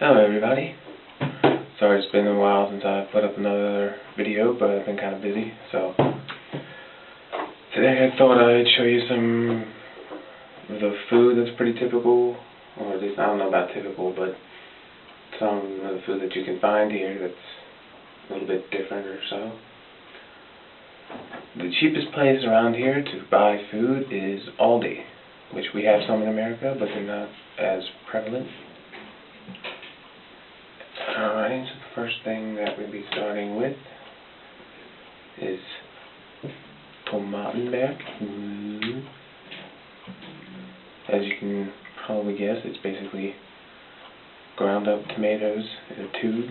Hello everybody. Sorry it's been a while since I put up another video, but I've been kind of busy, so today I thought I'd show you some of the food that's pretty typical, or at least I don't know about typical, but some of the food that you can find here that's a little bit different or so. The cheapest place around here to buy food is Aldi, which we have some in America, but they're not as prevalent. Alright, so the first thing that we'll be starting with is Tomatenberg. As you can probably guess, it's basically ground up tomatoes in a tube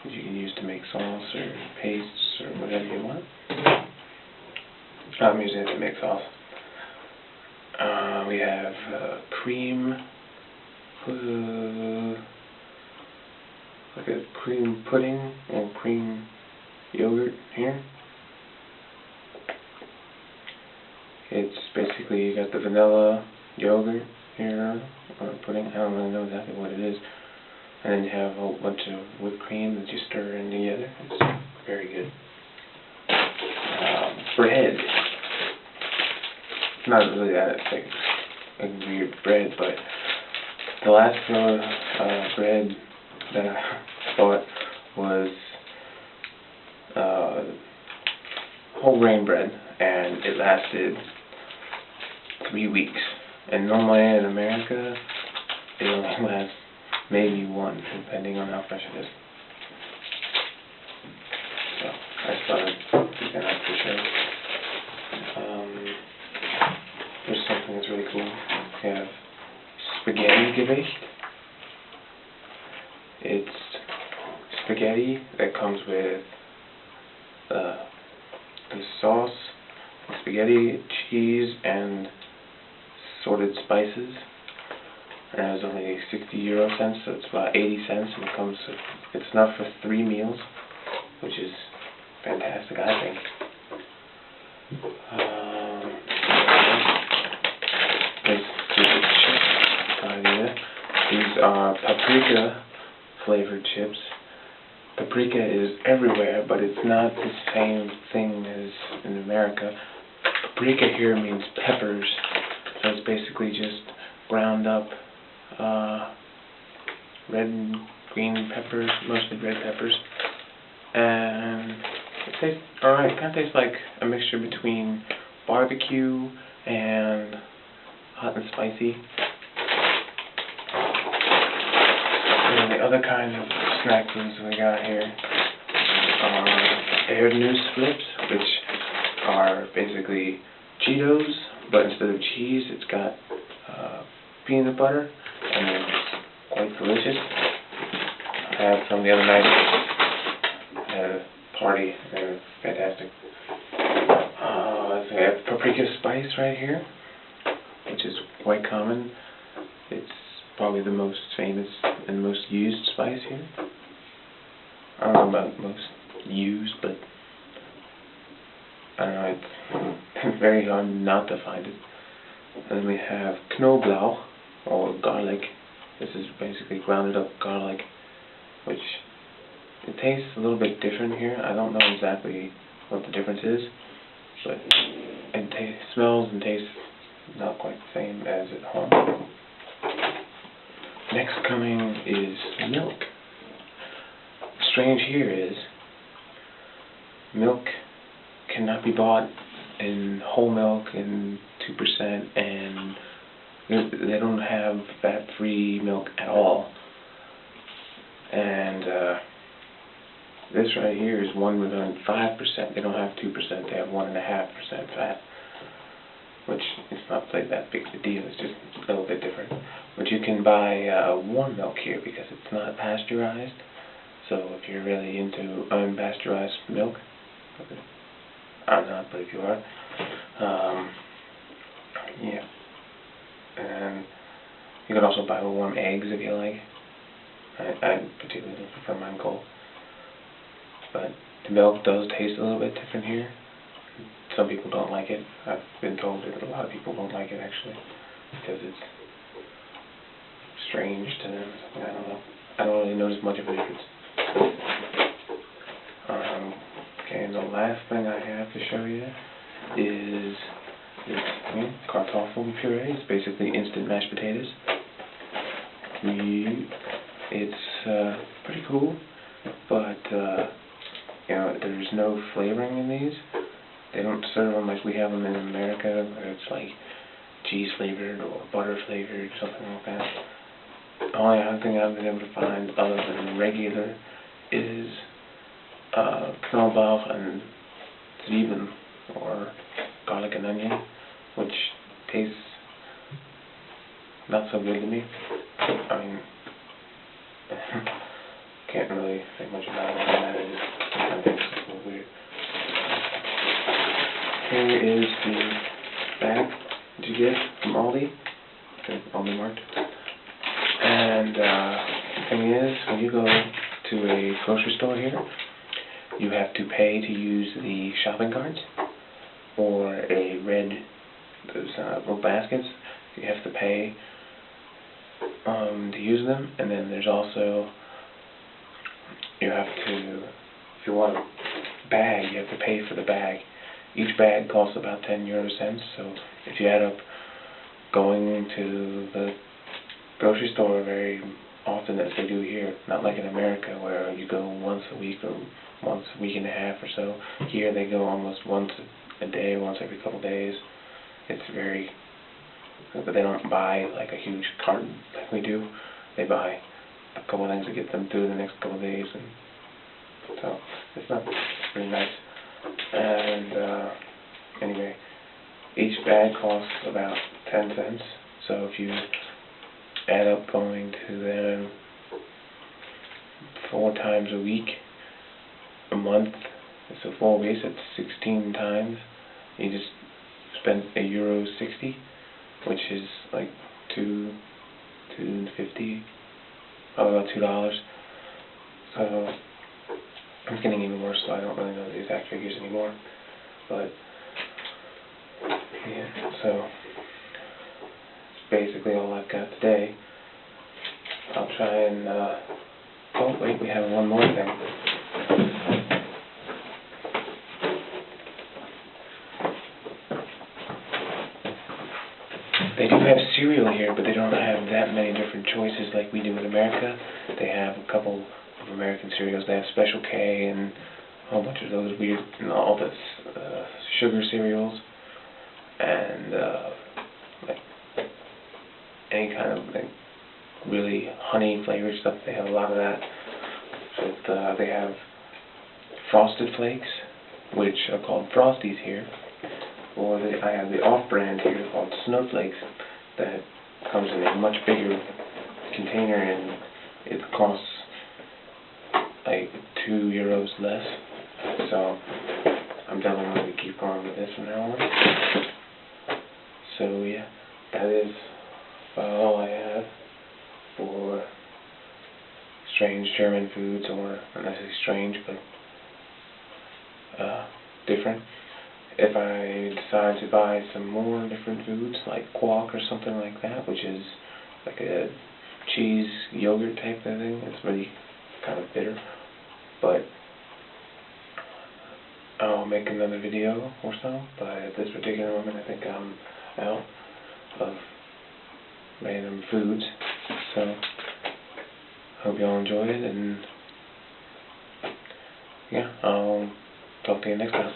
that you can use to make sauce or pastes or whatever you want. I'm using it to make sauce. We have cream, like a cream pudding or cream yogurt here. It's basically, you got the vanilla yogurt here, or pudding, I don't really know exactly what it is. And then you have a whole bunch of whipped cream that you stir in together. It's very good. Bread. Not really that, it's like a weird bread, but the last bread that I bought was whole grain bread, and it lasted 3 weeks. And normally in America, it only lasts maybe one, depending on how fresh it is. So I started picking up for sure. There's something that's really cool. We have spaghetti Gericht. It's spaghetti that comes with the sauce, the spaghetti, cheese, and assorted spices. And it's only 60 euro cents, so it's about 80 cents, and it's enough for 3 meals, which is fantastic, I think. These are paprika flavored chips. Paprika is everywhere, but it's not the same thing as in America. Paprika here means peppers, so it's basically just ground up red and green peppers, mostly red peppers. And it tastes alright. It kind of tastes like a mixture between barbecue and hot and spicy. And the other kind of snack foods we got here are Erdnuss flips, which are basically Cheetos, but instead of cheese, it's got peanut butter, and it's quite delicious. I had some the other night at a party, and they were fantastic. So I have paprika spice right here, which is quite common. It's probably the most famous and most used spice here. I don't know about most used, but I don't know, it's very hard not to find it. And then we have Knoblauch, or garlic. This is basically grounded up garlic, which it tastes a little bit different here. I don't know exactly what the difference is, but it smells and tastes not quite the same as at home. Next coming is milk. Strange here is milk cannot be bought in whole milk in 2%, and they don't have fat-free milk at all. And this right here is one with 5%. They don't have 2%. They have 1.5% fat, which is not like that big of a deal. It's just a little bit different. But you can buy warm milk here because it's not pasteurized. So if you're really into unpasteurized milk, I'm not, but if you are, yeah. And you can also buy warm eggs if you like. I particularly prefer mine cold. But the milk does taste a little bit different here. Some people don't like it. I've been told that a lot of people don't like it actually, because it's strange to them. I don't know. I don't really really notice much of a difference. Okay, and the last thing I have to show you is this kartoffel puree. It's basically instant mashed potatoes. It's pretty cool, but there's no flavoring in these. They don't serve them like we have them in America, where it's like cheese flavored or butter flavored, something like that. The only other thing I've been able to find other than regular is Knoblauch and Zwiebeln, or garlic and onion, which tastes not so good to me. I mean, can't really think much about it. It just kind of tastes a little weird. Here is the bag that you get from Aldi. It's Aldi marked. And the thing is, when you go to a grocery store here, you have to pay to use the shopping carts or those little baskets. You have to pay to use them, and then there's also, if you want a bag, you have to pay for the bag. Each bag costs about 10 euro cents, so if you add up going to the grocery store very often, as they do here, not like in America where you go once a week or once a week and a half or so. Here they go almost once a day, once every couple days. But they don't buy like a huge carton like we do. They buy a couple of things to get them through the next couple of days, and so it's not really nice. And anyway, each bag costs about 10 cents. So if you add up going to them 4 times a week, a month, so 4 weeks, that's 16 times. You just spend €1.60, which is like $2.50, probably about $2. So it's getting even worse, so I don't really know the exact figures anymore. But yeah, so that's basically all I've got today. I'll try and oh wait, we have one more thing. They do have cereal here, but they don't have that many different choices like we do in America. They have a couple of American cereals. They have Special K and a whole bunch of those weird, all this sugar cereals, and like any kind of like really honey flavored stuff. They have a lot of that. But they have Frosted Flakes, which are called Frosties here. Or I have the off-brand here called Snowflakes that comes in a much bigger container, and it costs like €2 less. So I'm definitely going to keep going with this from now on. So yeah, that is all I have for strange German foods, or not necessarily strange, but different. If I decide to buy some more different foods, like guac or something like that, which is like a cheese yogurt type of thing, it's really kind of bitter, but I'll make another video or so. But at this particular moment, I think I'm out of random foods, so hope y'all enjoyed it, and yeah, I'll talk to you next time.